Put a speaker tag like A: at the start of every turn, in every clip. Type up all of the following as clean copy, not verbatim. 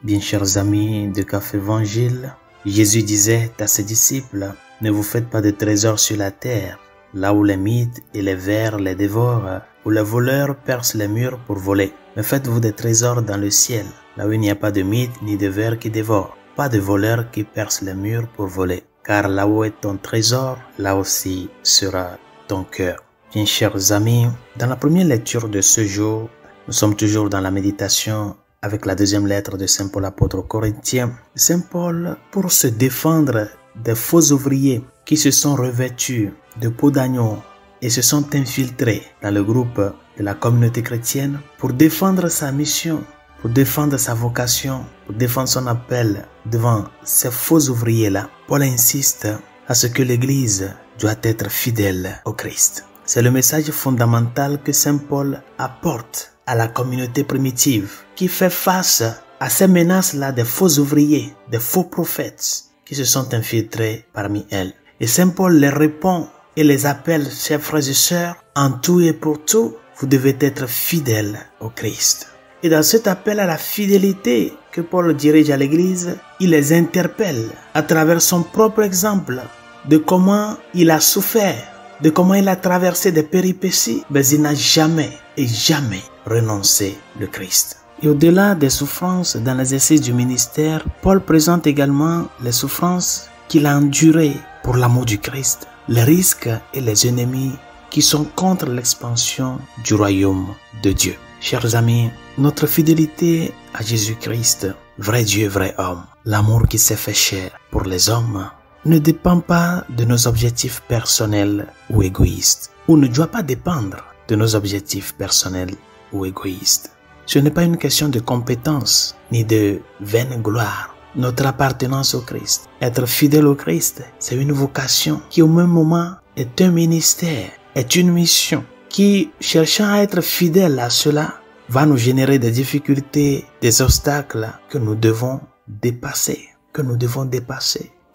A: Bien chers amis de Café Évangile, Jésus disait à ses disciples, « Ne vous faites pas de trésors sur la terre, là où les mythes et les vers les dévorent, où les voleurs percent les murs pour voler. Mais faites-vous des trésors dans le ciel, là où il n'y a pas de mythes ni de vers qui dévorent, pas de voleurs qui percent les murs pour voler. Car là où est ton trésor, là aussi sera ton cœur. » Bien chers amis, dans la première lecture de ce jour, nous sommes toujours dans la méditation avec la deuxième lettre de Saint Paul apôtre aux Corinthiens. Saint Paul, pour se défendre des faux ouvriers qui se sont revêtus de peau d'agneau et se sont infiltrés dans le groupe de la communauté chrétienne, pour défendre sa mission, pour défendre sa vocation, pour défendre son appel devant ces faux ouvriers-là, Paul insiste à ce que l'Église doit être fidèle au Christ. C'est le message fondamental que Saint Paul apporte à la communauté primitive qui fait face à ces menaces-là des faux ouvriers, des faux prophètes qui se sont infiltrés parmi elles. Et Saint Paul les répond et les appelle, chers frères et sœurs, en tout et pour tout, vous devez être fidèles au Christ. Et dans cet appel à la fidélité que Paul dirige à l'Église, il les interpelle à travers son propre exemple de comment il a souffert, de comment il a traversé des péripéties, mais il n'a jamais et jamais renoncé le Christ. Et au-delà des souffrances dans l'exercice du ministère, Paul présente également les souffrances qu'il a endurées pour l'amour du Christ, les risques et les ennemis qui sont contre l'expansion du royaume de Dieu. Chers amis, notre fidélité à Jésus-Christ, vrai Dieu, vrai homme, l'amour qui s'est fait chair pour les hommes, ne dépend pas de nos objectifs personnels ou égoïstes, ou ne doit pas dépendre de nos objectifs personnels ou égoïstes. Ce n'est pas une question de compétence ni de vaine gloire. Notre appartenance au Christ, être fidèle au Christ, c'est une vocation qui au même moment est un ministère, est une mission qui, cherchant à être fidèle à cela, va nous générer des difficultés, des obstacles que nous devons dépasser,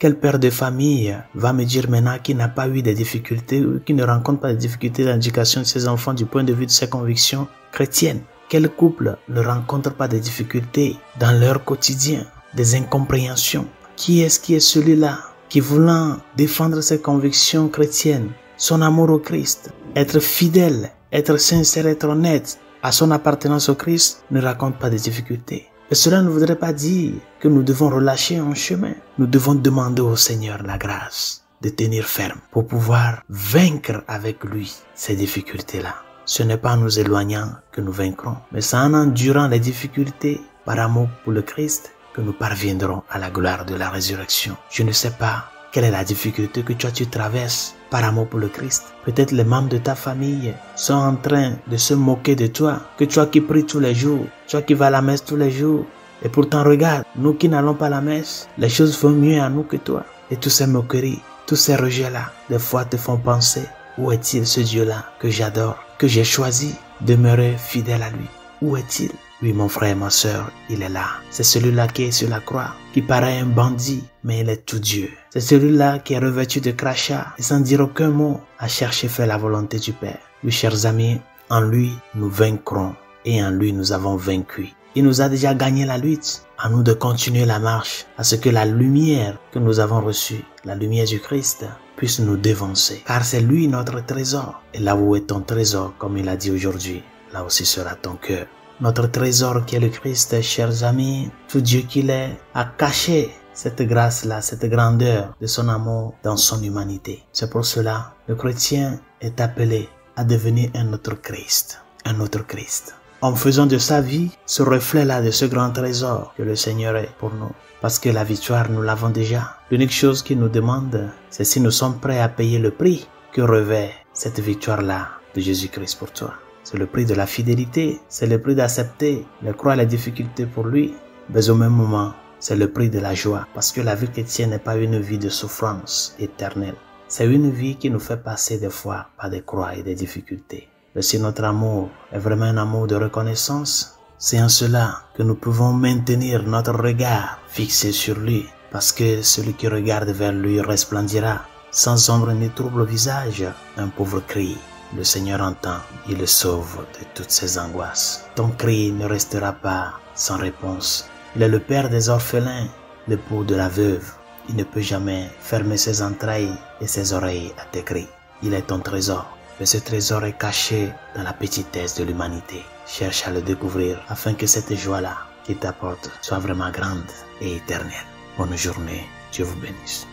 A: Quel père de famille va me dire maintenant qu'il n'a pas eu des difficultés ou qu'il ne rencontre pas de difficultés dans l'éducation de ses enfants du point de vue de ses convictions chrétiennes? Quel couple ne rencontre pas de difficultés dans leur quotidien, des incompréhensions? Qui est celui-là qui, voulant défendre ses convictions chrétiennes, son amour au Christ, être fidèle, être sincère, être honnête à son appartenance au Christ, ne rencontre pas de difficultés? Et cela ne voudrait pas dire que nous devons relâcher un chemin. Nous devons demander au Seigneur la grâce de tenir ferme pour pouvoir vaincre avec lui ces difficultés-là. Ce n'est pas en nous éloignant que nous vaincrons, mais c'est en endurant les difficultés par amour pour le Christ que nous parviendrons à la gloire de la résurrection. Je ne sais pas quelle est la difficulté que tu traverses par amour pour le Christ. Peut-être les membres de ta famille sont en train de se moquer de toi, que toi qui pries tous les jours, toi qui vas à la messe tous les jours, et pourtant regarde, nous qui n'allons pas à la messe, les choses vont mieux à nous que toi. Et tous ces moqueries, tous ces rejets-là, des fois te font penser, où est-il ce Dieu-là que j'adore, que j'ai choisi, demeurer fidèle à lui? Où est-il? Oui, mon frère, ma soeur, il est là. C'est celui-là qui est sur la croix, qui paraît un bandit, mais il est tout Dieu. C'est celui-là qui est revêtu de crachats et sans dire aucun mot, a cherché faire la volonté du Père. Oui, chers amis, en lui, nous vaincrons et en lui, nous avons vaincu. Il nous a déjà gagné la lutte. À nous de continuer la marche, à ce que la lumière que nous avons reçue, la lumière du Christ, puisse nous dévancer. Car c'est lui notre trésor. Et là où est ton trésor, comme il a dit aujourd'hui, là aussi sera ton cœur. Notre trésor qui est le Christ, chers amis, tout Dieu qu'il est, a caché cette grâce-là, cette grandeur de son amour dans son humanité. C'est pour cela, le chrétien est appelé à devenir un autre Christ, en faisant de sa vie ce reflet-là de ce grand trésor que le Seigneur est pour nous. Parce que la victoire, nous l'avons déjà. L'unique chose qu'il nous demande, c'est si nous sommes prêts à payer le prix que revêt cette victoire-là de Jésus-Christ pour toi. C'est le prix de la fidélité, c'est le prix d'accepter les croix et les difficultés pour lui. Mais au même moment, c'est le prix de la joie. Parce que la vie chrétienne n'est pas une vie de souffrance éternelle. C'est une vie qui nous fait passer des fois par des croix et des difficultés. Mais si notre amour est vraiment un amour de reconnaissance, c'est en cela que nous pouvons maintenir notre regard fixé sur lui. Parce que celui qui regarde vers lui resplendira, sans ombre ni trouble au visage, un pauvre cri. Le Seigneur entend, il le sauve de toutes ses angoisses. Ton cri ne restera pas sans réponse. Il est le père des orphelins, l'époux de la veuve. Il ne peut jamais fermer ses entrailles et ses oreilles à tes cris. Il est ton trésor, mais ce trésor est caché dans la petitesse de l'humanité. Cherche à le découvrir afin que cette joie-là qu'il t'apporte soit vraiment grande et éternelle. Bonne journée, Dieu vous bénisse.